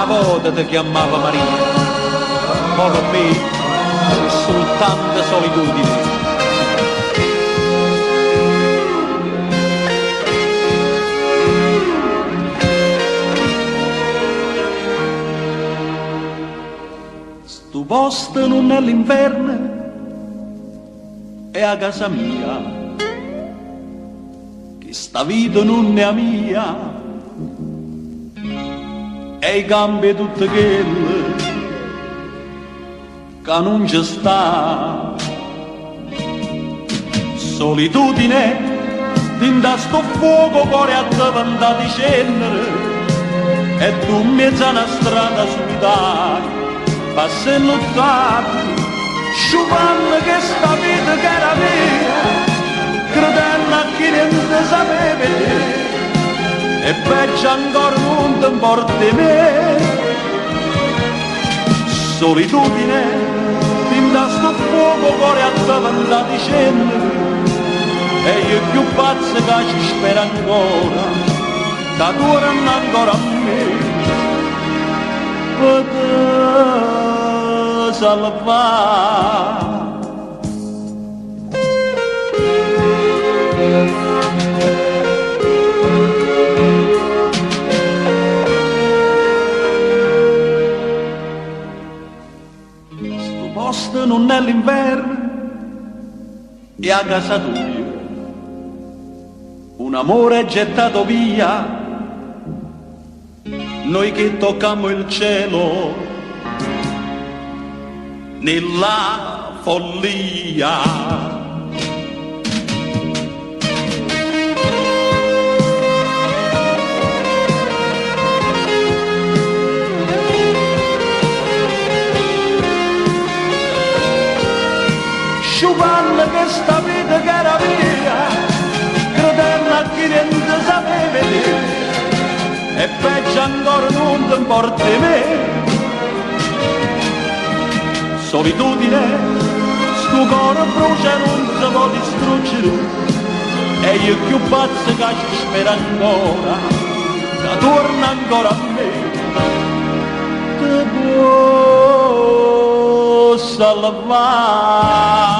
Una volta ti chiamava Maria, ora me c'è soltanto solitudine. Sto posto non è l'inverno, è a casa mia, che sta vita non è mia, e i cambi tutte quelle che non ci sta. Solitudine, dinda sto fuoco cuore a te vanta di cenere, e tu in mezzo a una strada solitaria passi a lottare, sciupando che sta vita che era mia, credendo a chi niente sapeva, e peggio ancora non ti importi me. Solitudine, tinta sto fuoco cuore a te vanta di cenere, e io più pazzo che ci spera ancora, che torna ancora a me. Potrà salvare. Sto posto non è l'inverno, è a casa tua. Un amore gettato via, noi che toccammo il cielo nella follia. Sciupando che sta vita che era mia, credendo a chi niente sapeva, e peggio ancora non ti importi me. Solitudine, sto cuore brucia non si può distruggere, e io più pazzo che ci spera ancora, che torna ancora a me. Ti può salvare.